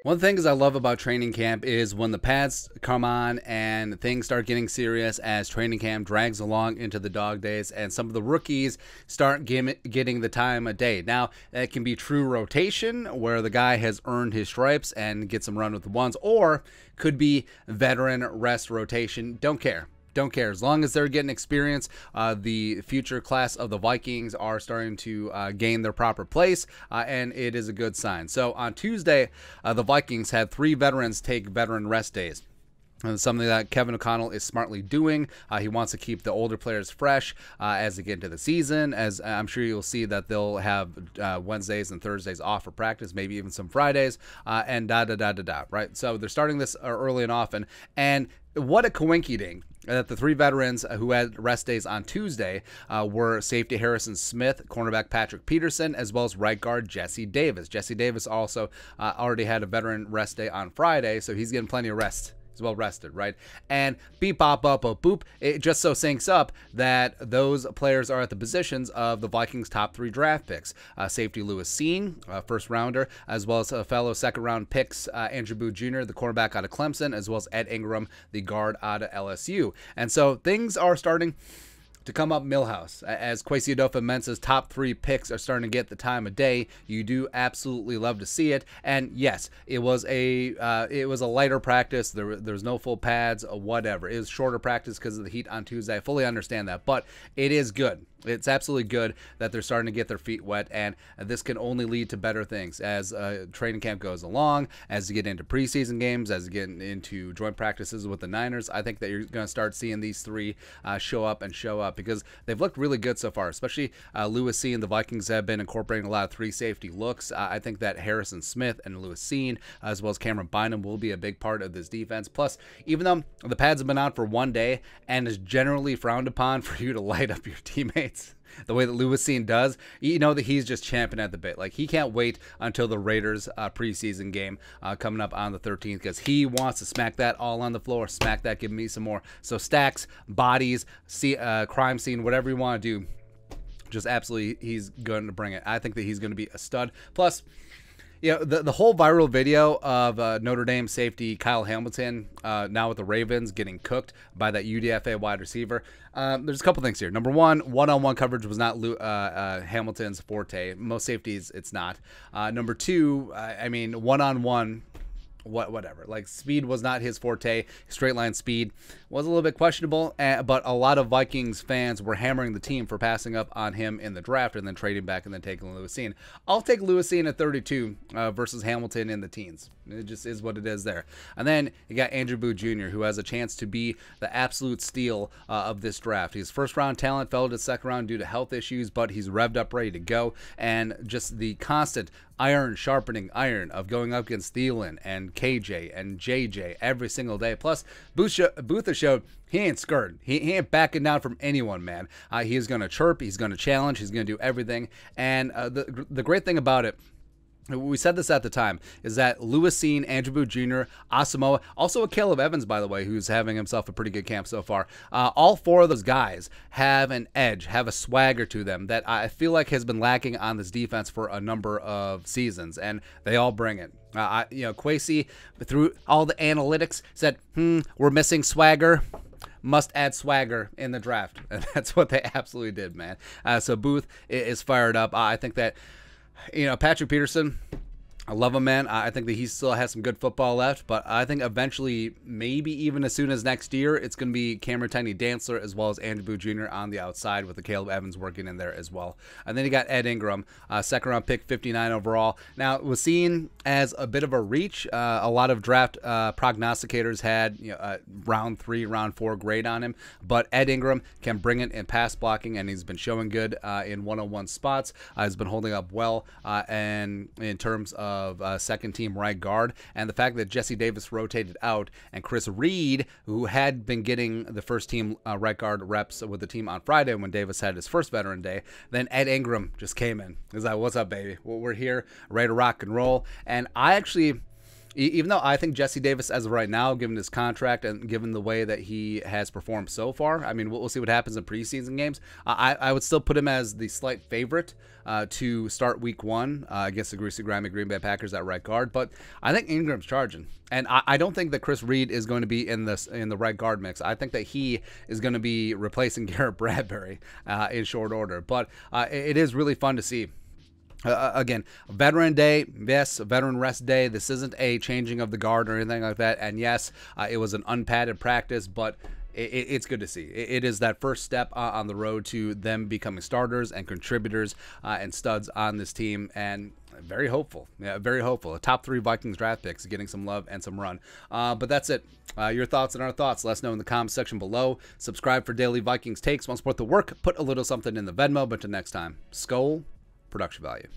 One of the things I love about training camp is when the pads come on and things start getting serious as training camp drags along into the dog days and some of the rookies start getting the time of day. Now, it can be true rotation where the guy has earned his stripes and gets some run with the ones, or could be veteran rest rotation. Don't care. Don't care. As long as they're getting experience, the future class of the Vikings are starting to gain their proper place, and it is a good sign. So on Tuesday, the Vikings had 3 veterans take veteran rest days. And something that Kevin O'Connell is smartly doing. He wants to keep the older players fresh as they get into the season. As I'm sure you'll see that they'll have Wednesdays and Thursdays off for practice, maybe even some Fridays, and right? So they're starting this early and often. And what a coinkyding that the 3 veterans who had rest days on Tuesday were safety Harrison Smith, cornerback Patrick Peterson, as well as right guard Jesse Davis. Jesse Davis also already had a veteran rest day on Friday, so he's getting plenty of rest. Well rested, right? And beep, bop, bop, bop, boop. It just so syncs up that those players are at the positions of the Vikings' top 3 draft picks. Safety Lewis Cine, first rounder, as well as fellow second round picks Andrew Booth Jr., the cornerback out of Clemson, as well as Ed Ingram, the guard out of LSU. And so things are starting to come up Millhouse as Kwesi Adofo-Mensah's top 3 picks are starting to get the time of day. You do absolutely love to see it. And yes, it was a lighter practice. There was no full pads or whatever. It was shorter practice because of the heat on Tuesday. I fully understand that, but it is good. It's absolutely good that they're starting to get their feet wet, and this can only lead to better things as training camp goes along, as you get into preseason games, as you get into joint practices with the Niners. I think that you're going to start seeing these 3 show up because they've looked really good so far, especially Lewis Cine. The Vikings have been incorporating a lot of 3 safety looks. I think that Harrison Smith and Lewis Cine, as well as Cameron Bynum, will be a big part of this defense. Plus, even though the pads have been out for 1 day and is generally frowned upon for you to light up your teammates the way that Lewis Cine does, you know that he's just champing at the bit. Like, he can't wait until the Raiders preseason game coming up on the 13th, because he wants to smack that all on the floor, smack that, give me some more. So stacks, bodies, crime scene, whatever you want to do, just absolutely, he's going to bring it. I think that he's going to be a stud. Plus, you know, the whole viral video of Notre Dame safety Kyle Hamilton, now with the Ravens, getting cooked by that UDFA wide receiver. There's a couple things here. Number one, one-on-one coverage was not Hamilton's forte. Most safeties, it's not. Number 2, I mean, one-on-one, whatever. Like, speed was not his forte. Straight line speed was a little bit questionable, but a lot of Vikings fans were hammering the team for passing up on him in the draft and then trading back and then taking Lewis Cine. I'll take Lewis Cine at 32 versus Hamilton in the teens. It just is what it is there. And then you got Andrew Booth Jr., who has a chance to be the absolute steal of this draft. He's first-round talent, fell to second round due to health issues, but he's revved up, ready to go. And just the constant iron sharpening iron of going up against Thielen and KJ and JJ every single day. Plus, Booth has showed he ain't scared. He ain't backing down from anyone, man. He is going to chirp. He's going to challenge. He's going to do everything. And the great thing about it, we said this at the time, is that Lewis Cine, Andrew Booth Jr., Asamoah, also a Caleb Evans, by the way, who's having himself a pretty good camp so far. All 4 of those guys have an edge, have a swagger to them that I feel like has been lacking on this defense for a number of seasons, and they all bring it. Kwesi, through all the analytics, said, we're missing swagger. Must add swagger in the draft. And that's what they absolutely did, man. So Booth is fired up. I think that, Patrick Peterson, I love him, man. I think that he still has some good football left, but I think eventually, maybe even as soon as next year, it's going to be Cameron Tiny Dantzler as well as Andrew Booth Jr. on the outside with the Caleb Evans working in there as well. And then you got Ed Ingram, second-round pick, 59 overall. Now, it was seen as a bit of a reach. A lot of draft prognosticators had round 3, round 4 grade on him, but Ed Ingram can bring it in pass blocking, and he's been showing good in one-on-one spots. He's been holding up well, and in terms of second team right guard, and the fact that Jesse Davis rotated out and Chris Reed, who had been getting the first team right guard reps with the team on Friday when Davis had his first veteran day, then Ed Ingram just came in. He's like, what's up, baby? Well, we're here, ready to rock and roll. And I actually, even though I think Jesse Davis, as of right now, given his contract and given the way that he has performed so far, I mean, we'll see what happens in preseason games. I would still put him as the slight favorite to start week 1 against the greasy, grimy Green Bay Packers at right guard. But I think Ingram's charging. And I don't think that Chris Reed is going to be in the right guard mix. I think that he is going to be replacing Garrett Bradbury in short order. But it is really fun to see. Again, Veteran Day, yes, Veteran Rest Day. This isn't a changing of the guard or anything like that. And yes, it was an unpadded practice, but it's good to see. It is that first step on the road to them becoming starters and contributors and studs on this team. And very hopeful. Yeah, very hopeful. A top 3 Vikings draft picks getting some love and some run. But that's it. Your thoughts and our thoughts. Let us know in the comments section below. Subscribe for daily Vikings takes. Want to support the work? Put a little something in the Venmo. But until next time, Skol, production value.